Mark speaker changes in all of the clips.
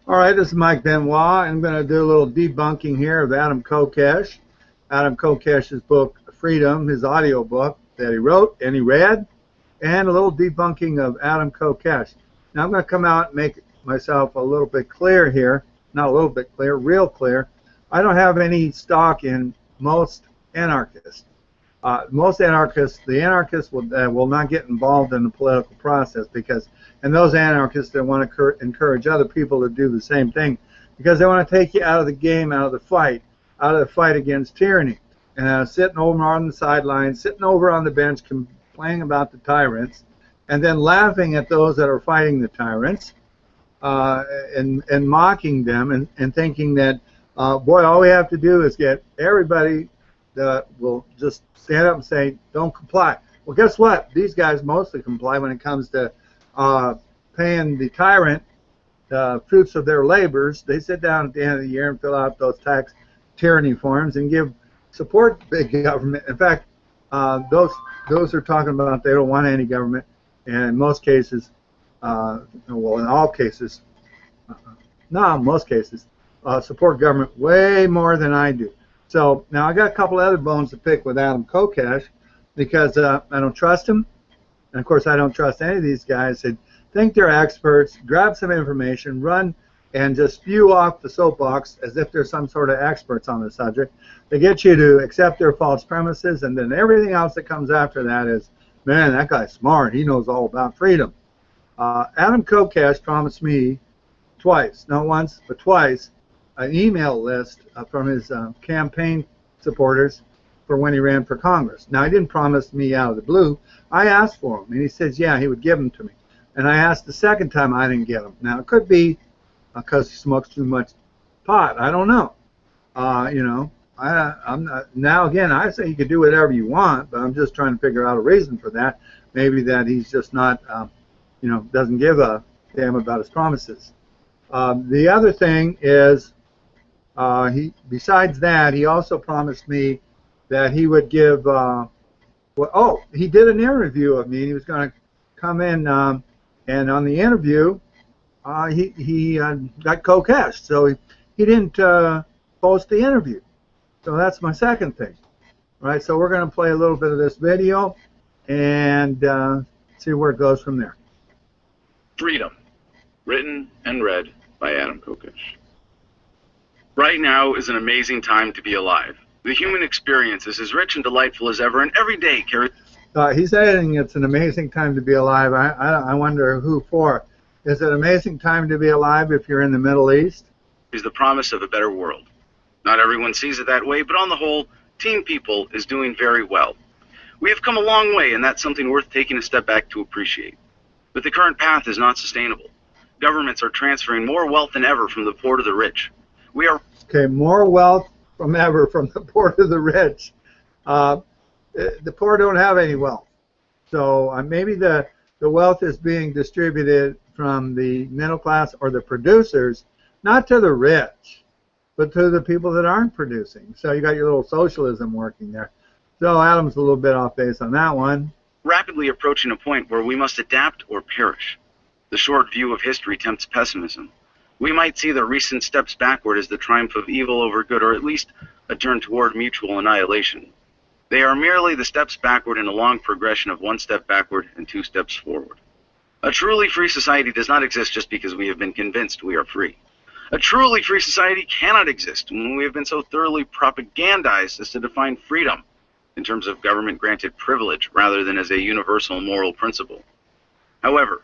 Speaker 1: All right, this is Mike Benoit. I'm going to do a little debunking here of Adam Kokesh. Adam Kokesh's book, Freedom, his audiobook that he wrote and he read, and a little debunking of Adam Kokesh. Now I'm going to come out and make myself a little bit clear here. Not a little bit clear, real clear. I don't have any stock in most anarchists. Most anarchists, the anarchists will not get involved in the political process and those anarchists that want to encourage other people to do the same thing because they want to take you out of the game, out of the fight against tyranny. And sitting over on the sidelines, sitting over on the bench complaining about the tyrants, and then laughing at those that are fighting the tyrants and mocking them and thinking that, boy, all we have to do is get everybody that will just stand up and say, don't comply. Well, guess what? These guys mostly comply when it comes to paying the tyrant the fruits of their labors. They sit down at the end of the year and fill out those tax tyranny forms and support big government. In fact, those are talking about they don't want any government, and in most cases, well, in all cases, no, in most cases, support government way more than I do. So now I got a couple other bones to pick with Adam Kokesh because I don't trust him, and of course I don't trust any of these guys that think they're experts, grab some information, run and just spew off the soapbox as if they're some sort of experts on the subject. They get you to accept their false premises, and then everything else that comes after that is, man, that guy's smart. He knows all about freedom. Adam Kokesh promised me twice, not once, but twice, an email list from his campaign supporters for when he ran for Congress. Now, he didn't promise me out of the blue. I asked for them, and he says, yeah, he would give them to me. And I asked the second time, I didn't get them. Now, it could be because he smokes too much pot. I don't know. You know, I'm not. Now, again, I say you can do whatever you want, but I'm just trying to figure out a reason for that. Maybe that he's just not, you know, doesn't give a damn about his promises. The other thing is, besides that, he also promised me that he would give. Well, oh, he did an interview of me. He was going to come in, and on the interview, he got Kokesh, so he didn't post the interview. So that's my second thing. All right, so we're going to play a little bit of this video and see where it goes from there.
Speaker 2: Freedom, written and read by Adam Kokesh. Right now is an amazing time to be alive. The human experience is as rich and delightful as ever, and every day carries...
Speaker 1: He's saying it's an amazing time to be alive. I wonder who for. Is it an amazing time to be alive if you're in the Middle East?
Speaker 2: ...is the promise of a better world. Not everyone sees it that way, but on the whole, Team People is doing very well. We have come a long way, and that's something worth taking a step back to appreciate. But the current path is not sustainable. Governments are transferring more wealth than ever from the poor to the rich. We are...
Speaker 1: Okay, more wealth from ever from the poor to the rich. The poor don't have any wealth. So maybe the wealth is being distributed from the middle class or the producers, not to the rich, but to the people that aren't producing. So you got your little socialism working there. So Adam's a little bit off base on that one.
Speaker 2: Rapidly approaching a point where we must adapt or perish. The short view of history tempts pessimism. We might see the recent steps backward as the triumph of evil over good, or at least a turn toward mutual annihilation. They are merely the steps backward in a long progression of one step backward and two steps forward. A truly free society does not exist just because we have been convinced we are free. A truly free society cannot exist when we have been so thoroughly propagandized as to define freedom in terms of government-granted privilege rather than as a universal moral principle. However,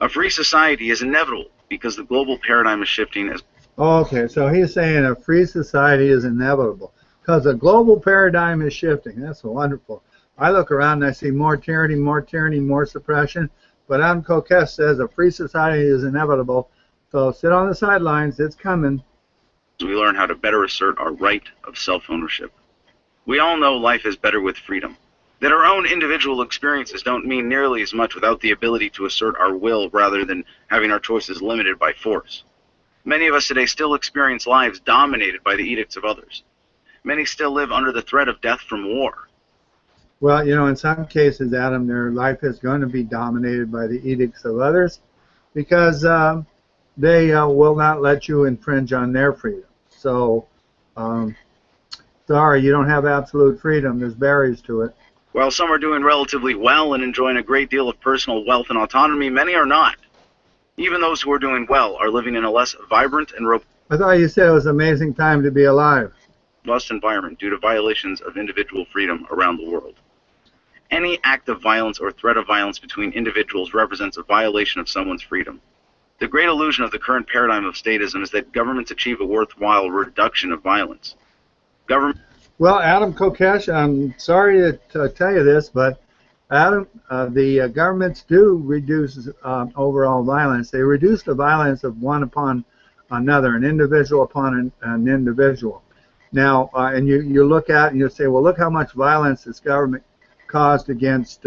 Speaker 2: a free society is inevitable because the global paradigm is shifting as...
Speaker 1: Okay, so he's saying a free society is inevitable because the global paradigm is shifting. That's wonderful. I look around and I see more tyranny, more suppression, but Adam Kokesh says a free society is inevitable. So sit on the sidelines, it's coming.
Speaker 2: We learn how to better assert our right of self-ownership. We all know life is better with freedom, that our own individual experiences don't mean nearly as much without the ability to assert our will rather than having our choices limited by force. Many of us today still experience lives dominated by the edicts of others. Many still live under the threat of death from war.
Speaker 1: Well, you know, in some cases, Adam, their life is going to be dominated by the edicts of others because they will not let you infringe on their freedom. So, sorry, you don't have absolute freedom. There's barriers to it.
Speaker 2: While some are doing relatively well and enjoying a great deal of personal wealth and autonomy, many are not. Even those who are doing well are living in a less vibrant and
Speaker 1: I thought you said it was an amazing time to be alive.
Speaker 2: robust environment due to violations of individual freedom around the world. Any act of violence or threat of violence between individuals represents a violation of someone's freedom. The great illusion of the current paradigm of statism is that governments achieve a worthwhile reduction of violence.
Speaker 1: Well, Adam Kokesh, I'm sorry to tell you this, but Adam, the governments do reduce overall violence. They reduce the violence of one upon another, an individual upon an individual. Now, and you look at and you say, well, look how much violence this government caused against,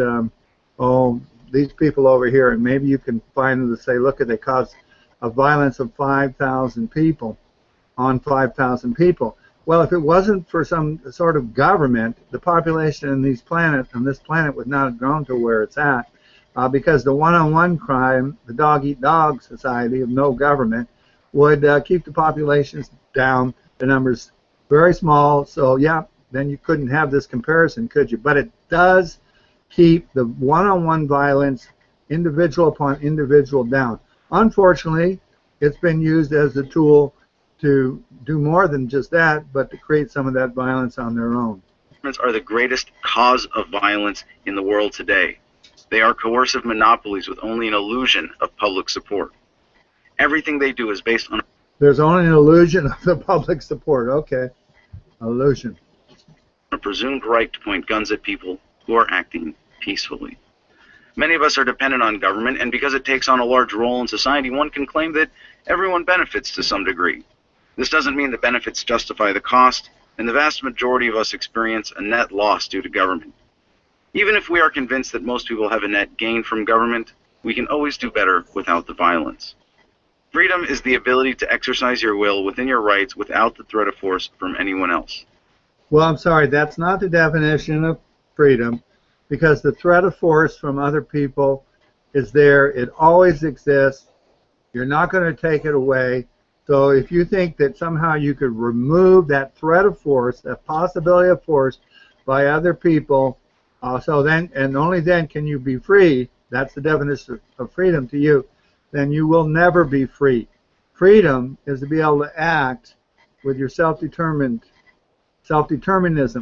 Speaker 1: these people over here, and maybe you can find them to say, look, they caused a violence of 5,000 people on 5,000 people. Well, if it wasn't for some sort of government, the population on this planet would not have grown to where it's at, because the one-on-one crime, the dog-eat-dog society of no government, would keep the populations down, the numbers very small. So, yeah, then you couldn't have this comparison, could you? But it does keep the one-on-one violence, individual upon individual, down. Unfortunately, it's been used as a tool to do more than just that, but to create some of that violence on their own.
Speaker 2: Governments are the greatest cause of violence in the world today. They are coercive monopolies with only an illusion of public support. Everything they do is based on...
Speaker 1: There's only an illusion of the public support. Okay. Illusion.
Speaker 2: A presumed right to point guns at people who are acting peacefully. Many of us are dependent on government, and because it takes on a large role in society, one can claim that everyone benefits to some degree. This doesn't mean the benefits justify the cost, and the vast majority of us experience a net loss due to government. Even if we are convinced that most people have a net gain from government, we can always do better without the violence. Freedom is the ability to exercise your will within your rights without the threat of force from anyone else.
Speaker 1: Well, I'm sorry, that's not the definition of freedom, because the threat of force from other people is there. It always exists. You're not going to take it away. So if you think that somehow you could remove that threat of force, that possibility of force by other people, so then, and only then can you be free, that's the definition of freedom to you, then you will never be free. Freedom is to be able to act with your self-determinism,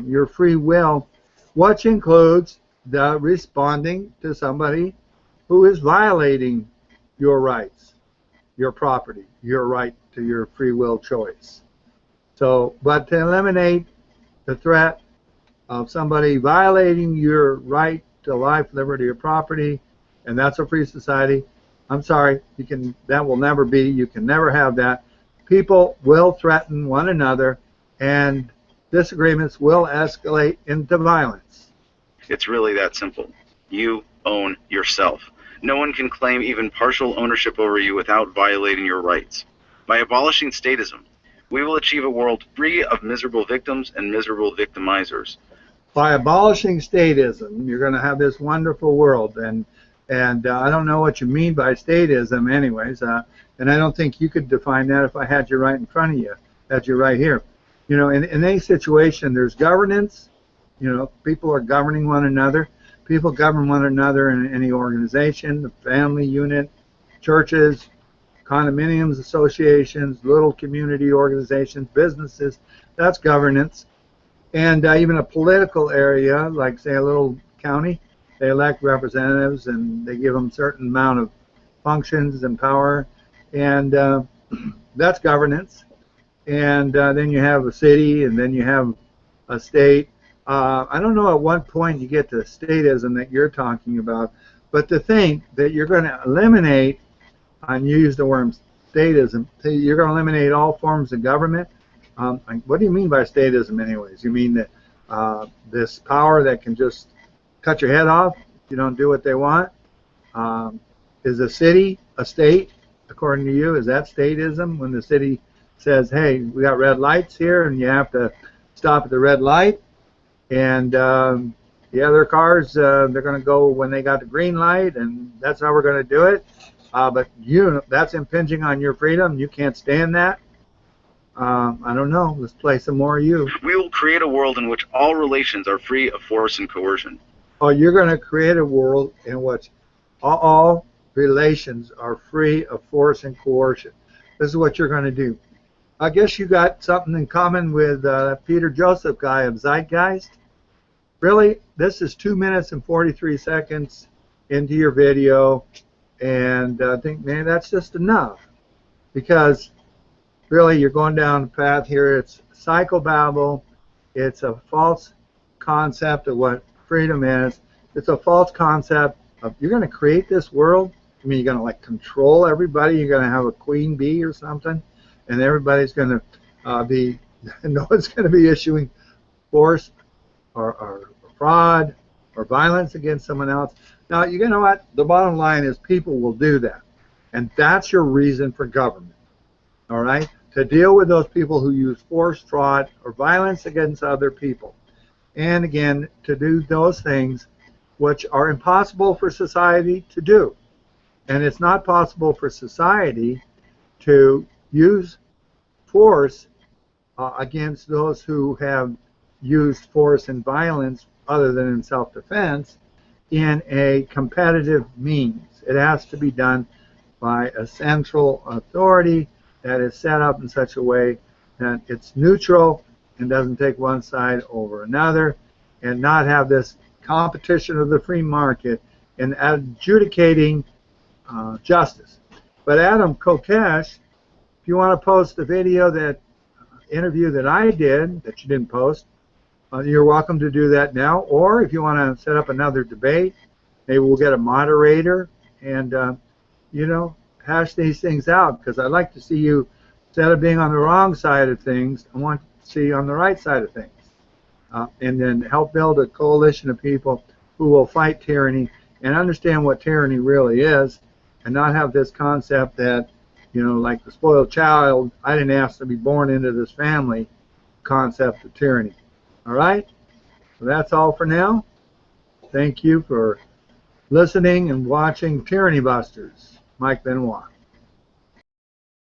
Speaker 1: your free will, which includes the responding to somebody who is violating your rights, your property, your right to your free will choice. So, but to eliminate the threat of somebody violating your right to life, liberty, or property, and that's a free society, I'm sorry, that will never be. You can never have that. People will threaten one another, and disagreements will escalate into violence.
Speaker 2: It's really that simple. You own yourself. No one can claim even partial ownership over you without violating your rights. By abolishing statism, we will achieve a world free of miserable victims and miserable victimizers.
Speaker 1: By abolishing statism, you're going to have this wonderful world, and I don't know what you mean by statism anyways, and I don't think you could define that if I had you right in front of you, had you right here. You know, in any situation, there's governance. You know, people are governing one another. People govern one another in any organization, the family unit, churches, condominiums, associations, little community organizations, businesses. That's governance. And even a political area, like say a little county, they elect representatives and they give them a certain amount of functions and power, and that's governance. And then you have a city, and then you have a state. I don't know at what point you get to statism that you're talking about, but to think that you're going to eliminate, and you use the word statism, you're going to eliminate all forms of government. What do you mean by statism anyways? You mean that this power that can just cut your head off if you don't do what they want? Is a city a state, according to you? Is that statism when the city says, hey, we got red lights here and you have to stop at the red light, and the other cars, they're going to go when they got the green light, and that's how we're going to do it? But that's impinging on your freedom. You can't stand that. I don't know. Let's play some more of you.
Speaker 2: We will create a world in which all relations are free of force and coercion.
Speaker 1: Oh, you're going to create a world in which all relations are free of force and coercion. This is what you're going to do. I guess you got something in common with Peter Joseph guy of Zeitgeist. Really, this is 2 minutes and 43 seconds into your video, and I think, man, that's just enough. Because really, you're going down the path here. It's psychobabble. It's a false concept of what freedom is. It's a false concept of you're going to create this world. I mean, you're going to like control everybody. You're going to have a queen bee or something, and everybody's going to be no one's going to be issuing force or fraud or violence against someone else. Now, you know what? The bottom line is people will do that, and that's your reason for government. All right, to deal with those people who use force, fraud, or violence against other people. And again, to do those things which are impossible for society to do. And it's not possible for society to use force against those who have used force and violence other than in self-defense in a competitive means. It has to be done by a central authority that is set up in such a way that it's neutral and doesn't take one side over another, and not have this competition of the free market in adjudicating justice. But Adam Kokesh, if you want to post the video, that interview that I did that you didn't post, you're welcome to do that now. Or if you want to set up another debate, maybe we'll get a moderator and you know, hash these things out, because I'd like to see you, instead of being on the wrong side of things, I want to see you on the right side of things. And then help build a coalition of people who will fight tyranny and understand what tyranny really is, and not have this concept that, you know, like the spoiled child, I didn't ask to be born into this family concept of tyranny. All right? So that's all for now. Thank you for listening and watching Tyranny Busters. Mike Benoit.